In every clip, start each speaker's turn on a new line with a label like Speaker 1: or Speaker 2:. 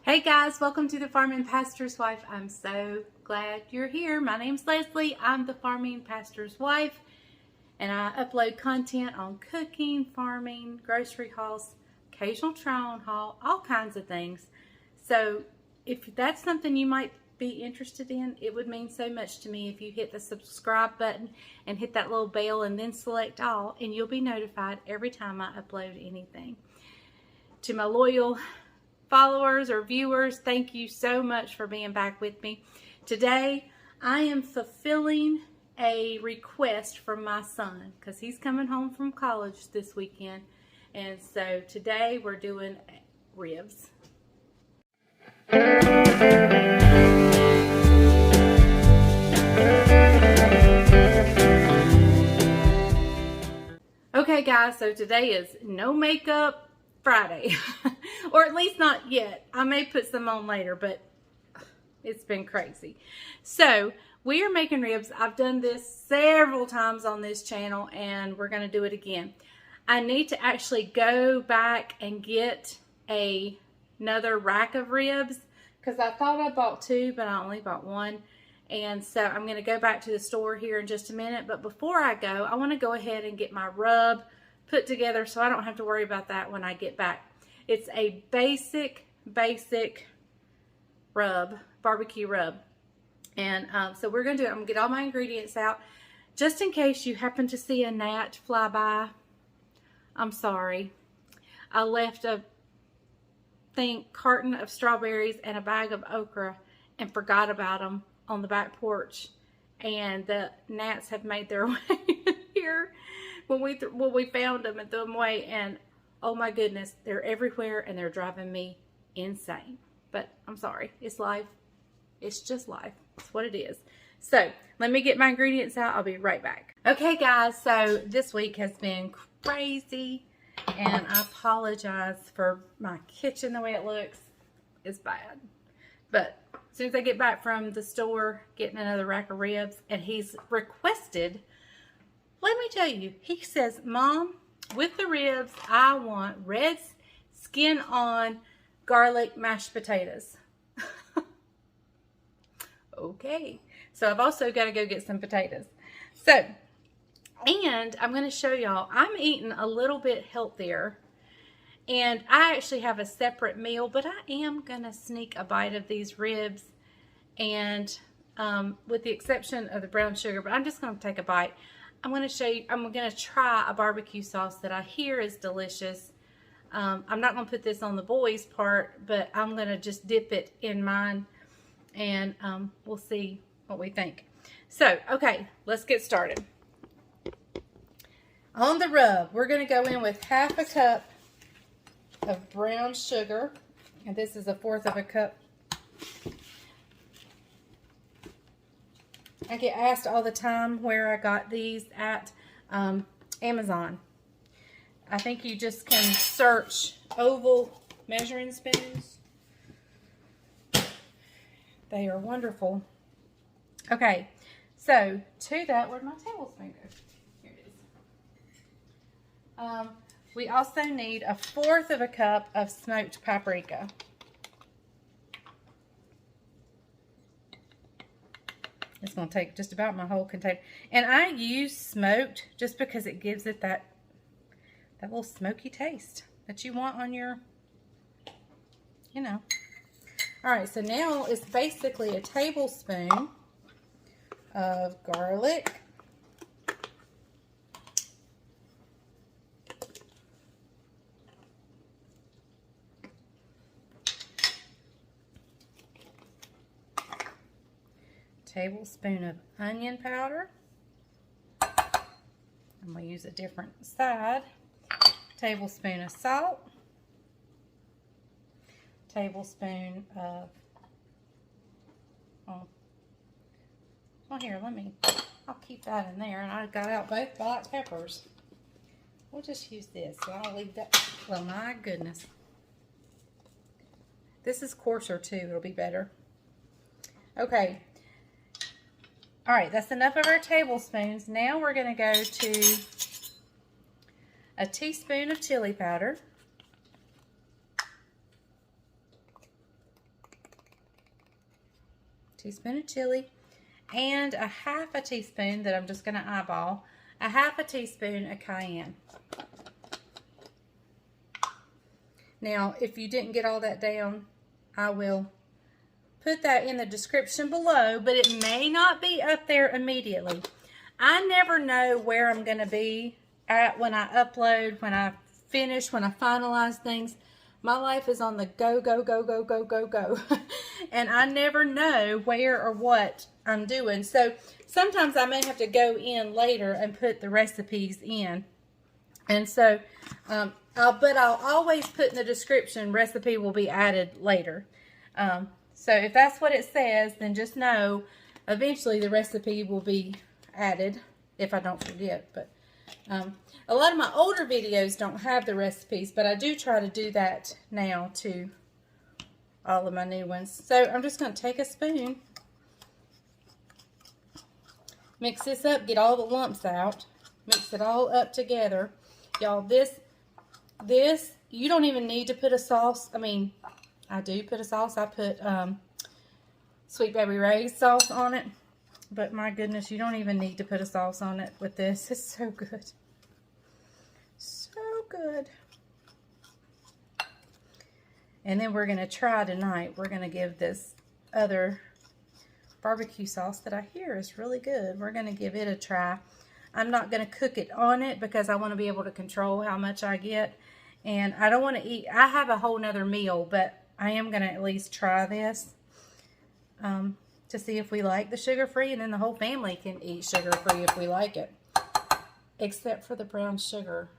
Speaker 1: Hey guys, welcome to the Farming Pastor's Wife. I'm so glad you're here. My name's Leslie. I'm the Farming Pastor's Wife, and I upload content on cooking, farming, grocery hauls, occasional try-on haul, all kinds of things. So if that's something you might be interested in, it would mean so much to me if you hit the subscribe button and hit that little bell and then select all, and you'll be notified every time I upload anything. To my loyal followers or viewers, thank you so much for being back with me. Today, I am fulfilling a request from my son because he's coming home from college this weekend. And so today we're doing ribs. Okay guys, so today is no makeup Friday, or at least not yet. I may put some on later, but it's been crazy. So we are making ribs. I've done this several times on this channel, and we're going to do it again. I need to actually go back and get another rack of ribs because I thought I bought two, but I only bought one. And so I'm going to go back to the store here in just a minute. But before I go, I want to go ahead and get my rub put together so I don't have to worry about that when I get back. It's a basic rub, barbecue rub. And so we're going to do it. I'm going to get all my ingredients out. Just in case you happen to see a gnat fly by, I'm sorry. I left a carton of strawberries and a bag of okra and forgot about them on the back porch. And the gnats have made their way here when we found them and threw them away, and oh my goodness, they're everywhere and they're driving me insane. But I'm sorry, it's life. It's just life. It's what it is. So let me get my ingredients out. I'll be right back. Okay guys, so this week has been crazy, and I apologize for my kitchen the way it looks. It's bad. But as soon as I get back from the store, getting another rack of ribs, and he's requested, let me tell you, he says, Mom, with the ribs, I want red skin on garlic mashed potatoes. Okay. So I've also got to go get some potatoes. So, and I'm going to show y'all, I'm eating a little bit healthier. And I actually have a separate meal, but I am going to sneak a bite of these ribs. And with the exception of the brown sugar, but I'm just going to take a bite. I'm going to show you, I'm going to try a barbecue sauce that I hear is delicious. I'm not going to put this on the boys' part, but I'm going to just dip it in mine, and we'll see what we think. So, okay, let's get started. On the rub, we're going to go in with half a cup of brown sugar, and this is 1/4 of a cup. I get asked all the time where I got these at Amazon. I think you just can search oval measuring spoons. They are wonderful. Okay, so to that, where'd my tablespoon go? Here it is. We also need 1/4 of a cup of smoked paprika. It's going to take just about my whole container. And I use smoked just because it gives it that little smoky taste that you want on your, you know. All right, so now it's basically a tablespoon of garlic. Tablespoon of onion powder. I'm going to use a different side. Tablespoon of salt. Tablespoon of, well here, I'll keep that in there, and I got out both black peppers. We'll just use this, so I'll leave that. Well, my goodness. This is coarser too, it'll be better. Okay. All right, that's enough of our tablespoons. Now we're going to go to a teaspoon of chili powder, teaspoon of chili, and a half a teaspoon that I'm just going to eyeball, a half a teaspoon of cayenne. Now, if you didn't get all that down, I will put that in the description below, but it may not be up there immediately. I never know where I'm going to be at when I upload, when I finish, when I finalize things. My life is on the go, go, go, go, go, go, go. And I never know where or what I'm doing. So sometimes I may have to go in later and put the recipes in. And so, but I'll always put in the description, recipe will be added later. So if that's what it says, then just know eventually the recipe will be added if I don't forget. But a lot of my older videos don't have the recipes, but I do try to do that now to all of my new ones. So I'm just going to take a spoon, mix this up, get all the lumps out, mix it all up together. Y'all, this, you don't even need to put a sauce. I mean, I do put a sauce. I put Sweet Baby Ray's sauce on it. But my goodness, you don't even need to put a sauce on it with this. It's so good. So good. And then we're going to try tonight. We're going to give this other barbecue sauce that I hear is really good. We're going to give it a try. I'm not going to cook it on it because I want to be able to control how much I get. And I don't want to eat. I have a whole nother meal, but I am going to at least try this. To see if we like the sugar-free, and then the whole family can eat sugar-free if we like it. Except for the brown sugar.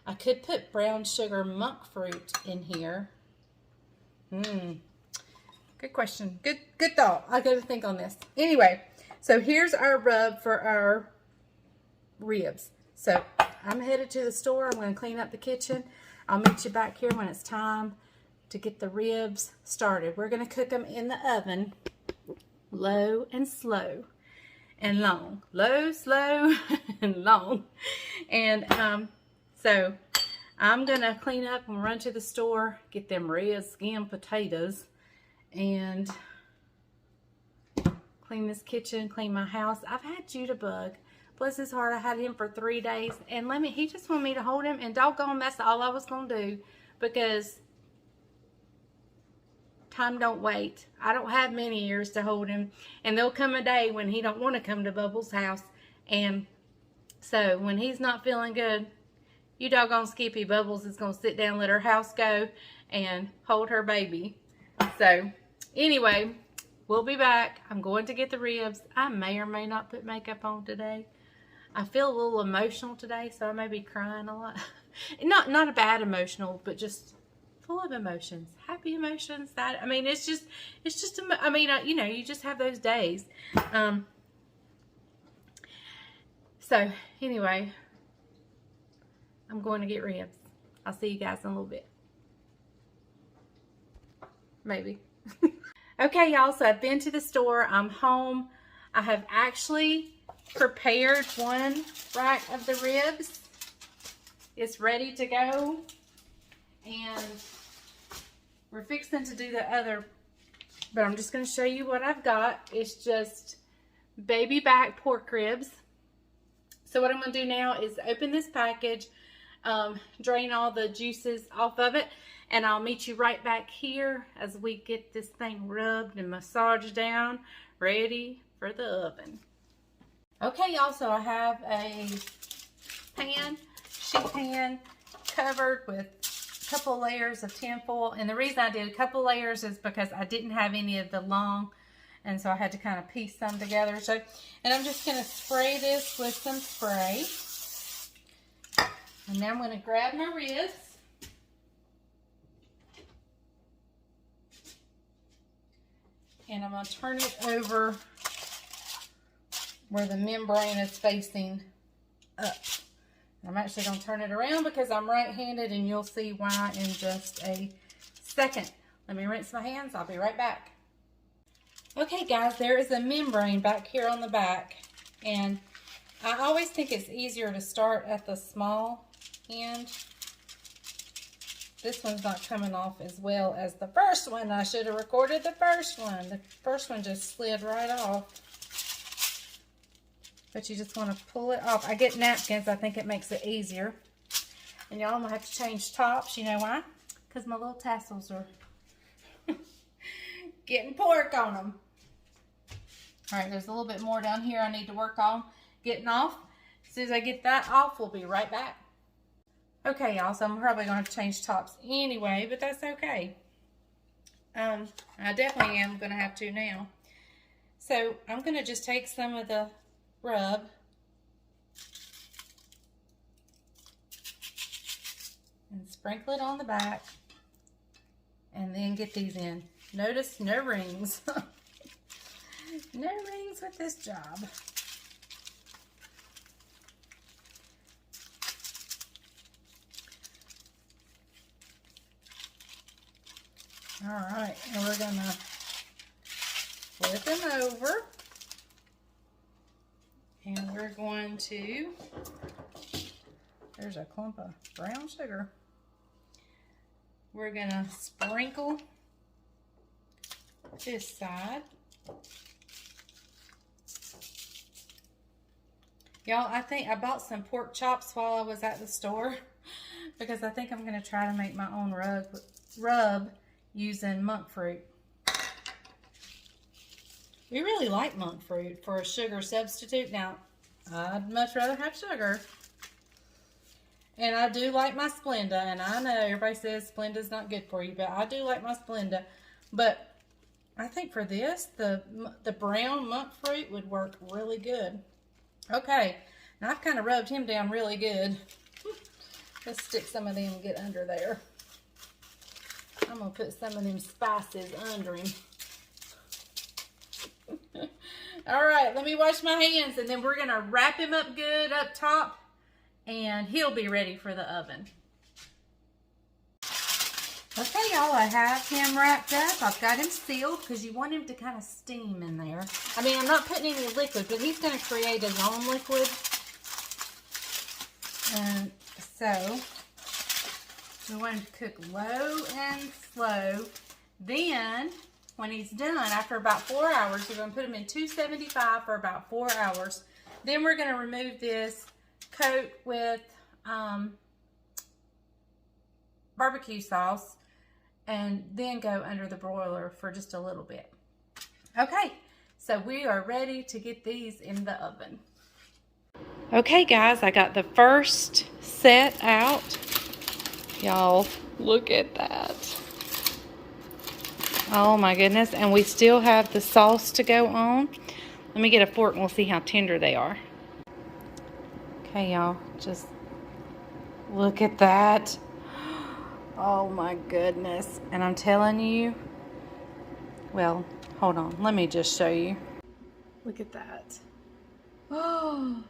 Speaker 1: I could put brown sugar monk fruit in here. Good question. Good thought. I'll go to think on this. Anyway, so here's our rub for our ribs. So I'm headed to the store. I'm going to clean up the kitchen. I'll meet you back here when it's time to get the ribs started. We're going to cook them in the oven. Low and slow and long. Low, slow, and long. And so I'm going to clean up and run to the store, get them red skin potatoes, and clean this kitchen, clean my house. I've had Judabug. Bless his heart, I had him for 3 days. And he just wanted me to hold him. And doggone, that's all I was going to do. Because time don't wait. I don't have many years to hold him. And there'll come a day when he don't want to come to Bubbles' house. And so when he's not feeling good, you doggone Skippy, Bubbles is going to sit down, let her house go, and hold her baby. So anyway, we'll be back. I'm going to get the ribs. I may or may not put makeup on today. I feel a little emotional today, so I may be crying a lot. Not a bad emotional, but just full of emotions, happy emotions. That, I mean, it's just, I mean, you know, you just have those days. So anyway, I'm going to get ribs. I'll see you guys in a little bit. Maybe. Okay, y'all, so I've been to the store. I'm home. I have actually prepared one rack of the ribs. It's ready to go. And we're fixing to do the other, but I'm just going to show you what I've got. It's just baby back pork ribs. So what I'm going to do now is open this package, drain all the juices off of it, and I'll meet you right back here as we get this thing rubbed and massaged down, ready for the oven. Okay, y'all, so I have a pan, sheet pan, covered with a couple layers of tin foil. And the reason I did a couple layers is because I didn't have any of the long, and so I had to kind of piece them together. So, and I'm just going to spray this with some spray. And then I'm going to grab my ribs. And I'm going to turn it over where the membrane is facing up. I'm actually going to turn it around because I'm right-handed, and you'll see why in just a second. Let me rinse my hands. I'll be right back. Okay, guys, there is a membrane back here on the back, and I always think it's easier to start at the small end this one's not coming off as well as the first one. I should have recorded the first one. The first one just slid right off. But you just want to pull it off. I get napkins. I think it makes it easier. And y'all, I'm going to have to change tops. You know why? Because my little tassels are getting pork on them. All right, there's a little bit more down here I need to work on getting off. As soon as I get that off, we'll be right back. Okay, y'all, so I'm probably going to change tops anyway, but that's okay. I definitely am going to have to now. So I'm going to just take some of the rub and sprinkle it on the back and then get these in. Notice no rings. No rings with this job. All right, and we're gonna flip them over. And we're going to, there's a clump of brown sugar. We're gonna sprinkle this side. Y'all, I think I bought some pork chops while I was at the store because I think I'm gonna try to make my own rub using monk fruit. We really like monk fruit for a sugar substitute. Now, I'd much rather have sugar. And I do like my Splenda. And I know everybody says Splenda's not good for you, but I do like my Splenda. But I think for this, the brown monk fruit would work really good. Okay, now I've kind of rubbed him down really good. Let's stick some of them and get under there. I'm going to put some of them spices under him. All right, let me wash my hands and then we're going to wrap him up good up top and he'll be ready for the oven. Okay, y'all, I have him wrapped up. I've got him sealed because you want him to kind of steam in there. I mean, I'm not putting any liquid, but he's going to create his own liquid. And so we want him to cook low and slow. Then, when he's done, after about 4 hours, we're going to put him in 275 for about 4 hours. Then we're going to remove this, coat with barbecue sauce, and then go under the broiler for just a little bit. Okay, so we are ready to get these in the oven. Okay, guys, I got the first set out. Y'all, look at that. Oh my goodness, and we still have the sauce to go on. Let me get a fork and we'll see how tender they are. Okay, y'all, just look at that. Oh my goodness. And I'm telling you, well, hold on, let me just show you. Look at that. Oh,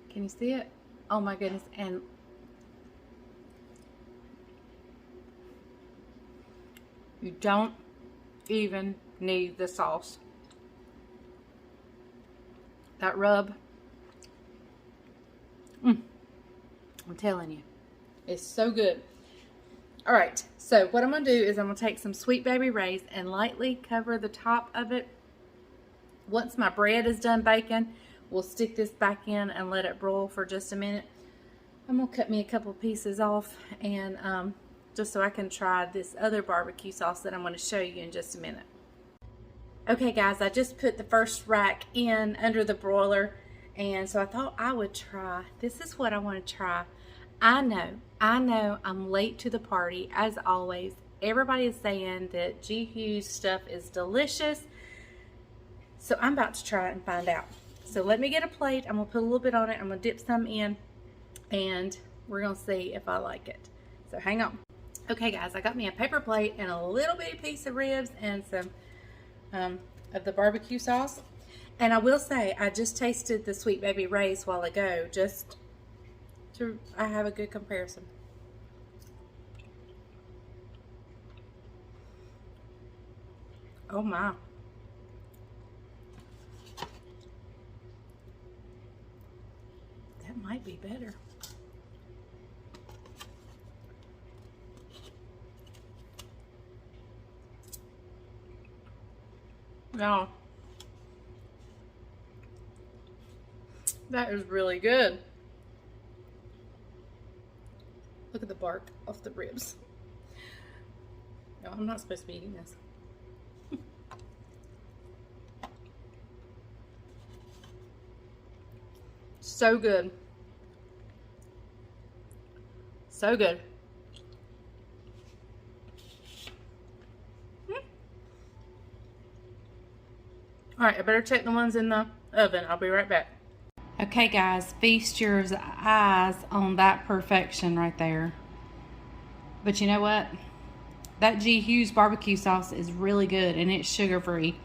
Speaker 1: can you see it? Oh my goodness. And you don't even need the sauce. That rub, I'm telling you, it's so good. All right, so what I'm gonna do is I'm gonna take some Sweet Baby Ray's and lightly cover the top of it. Once my bread is done baking, we'll stick this back in and let it broil for just a minute. I'm gonna cut me a couple pieces off and just so I can try this other barbecue sauce that I'm going to show you in just a minute. Okay guys, I just put the first rack in under the broiler, and so I thought I would try. This is what I want to try. I know I'm late to the party as always. Everybody is saying that G. Hughes stuff is delicious, so I'm about to try it and find out. So let me get a plate. I'm going to put a little bit on it. I'm going to dip some in and we're going to see if I like it. So hang on. Okay guys, I got me a paper plate and a little bitty piece of ribs and some of the barbecue sauce. And I will say, I just tasted the Sweet Baby Ray's while ago, just to I have a good comparison. Oh my. That might be better. Y'all, that is really good. Look at the bark off the ribs. No, I'm not supposed to be eating this. So good. So good. Alright, I better check the ones in the oven. I'll be right back. Okay guys, feast your eyes on that perfection right there. But you know what? That G. Hughes barbecue sauce is really good and it's sugar free.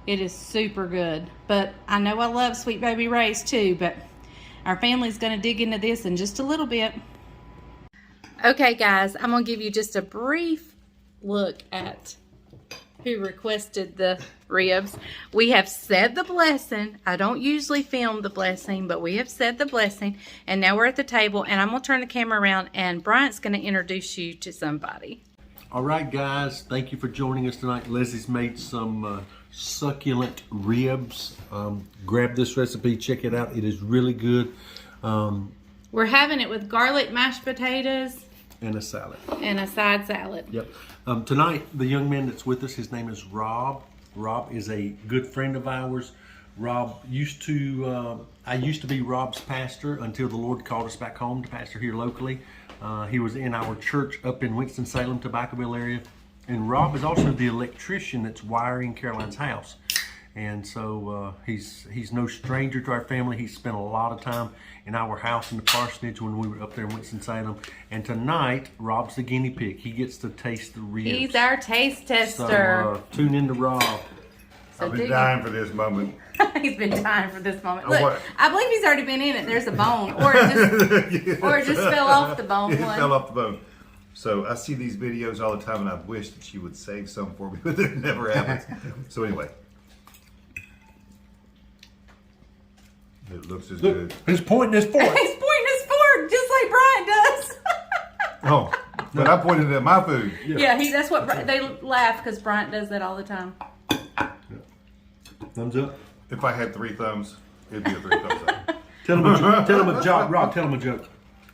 Speaker 1: It is super good. But I know I love Sweet Baby Ray's too, but our family's going to dig into this in just a little bit. Okay guys, I'm going to give you just a brief look at who requested the ribs. We have said the blessing. I don't usually film the blessing, but we have said the blessing. And now we're at the table, and I'm going to turn the camera around, and Bryant's going to introduce you to somebody.
Speaker 2: All right, guys. Thank you for joining us tonight. Leslie's made some succulent ribs. Grab this recipe. Check it out. It is really good.
Speaker 1: We're having it with garlic mashed potatoes.
Speaker 2: And a salad.
Speaker 1: And a side salad.
Speaker 2: Yep. Tonight, the young man that's with us, his name is Rob. Rob is a good friend of ours. Rob used to, I used to be Rob's pastor until the Lord called us back home to pastor here locally. He was in our church up in Winston-Salem, Tobaccoville area. And Rob is also the electrician that's wiring Caroline's house. And so he's no stranger to our family. He spent a lot of time in our house in the parsonage when we were up there in Winston-Salem. And tonight, Rob's the guinea pig. He gets to taste the ribs.
Speaker 1: He's our taste tester.
Speaker 2: So tune in to Rob.
Speaker 3: I've been dying for this moment.
Speaker 1: He's been dying for this moment. Look, I believe he's already been in it. There's a bone. Or it just fell off the bone.
Speaker 3: It fell off the bone. So I see these videos all the time, and I wish that you would save some for me, but it never happens. So anyway. It looks as good.
Speaker 2: He's pointing his fork.
Speaker 1: He's pointing his fork, just like Brian does.
Speaker 3: Oh, but I pointed at my food.
Speaker 1: Yeah, that's what they laugh because Bryant does that all the time.
Speaker 2: Thumbs up.
Speaker 3: If I had 3 thumbs, it'd be a 3 thumbs up.
Speaker 2: Tell him a joke. Rob, tell him a joke.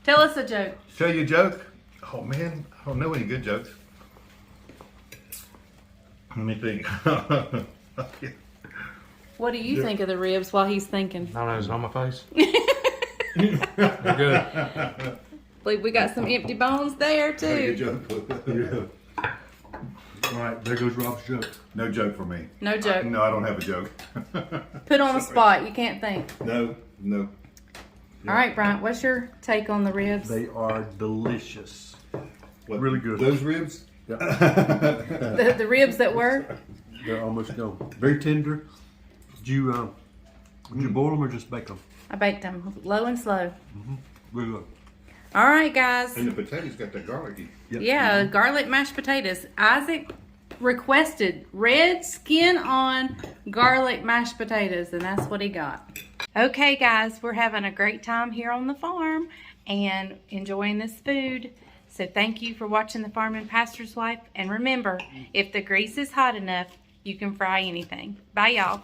Speaker 1: Tell us a joke.
Speaker 3: Tell you a joke? Oh man, I don't know any good jokes. Let me think. Okay.
Speaker 1: What do you think of the ribs while he's thinking?
Speaker 4: I don't know, is it on my face? They're good.
Speaker 1: Believe we got some empty bones there too.
Speaker 3: Good joke.
Speaker 2: All right, there goes Rob's joke.
Speaker 3: No joke for me.
Speaker 1: No joke.
Speaker 3: No, I don't have a joke.
Speaker 1: Put on the spot. You can't think.
Speaker 3: No.
Speaker 1: All right, Bryant, what's your take on the ribs?
Speaker 2: They are delicious.
Speaker 3: What,
Speaker 2: really good.
Speaker 3: Those ribs?
Speaker 2: Yep.
Speaker 1: The ribs that were?
Speaker 2: They're almost gone. Very tender. Did you boil them or just bake them?
Speaker 1: I baked them low and slow.
Speaker 2: Really good.
Speaker 1: All right, guys.
Speaker 3: And the potatoes got that garlicky.
Speaker 2: Yep.
Speaker 1: Yeah, garlic mashed potatoes. Isaac requested red skin on garlic mashed potatoes, and that's what he got. Okay, guys, we're having a great time here on the farm and enjoying this food. So thank you for watching The Farm and Pastor's Wife. And remember, if the grease is hot enough, you can fry anything. Bye, y'all.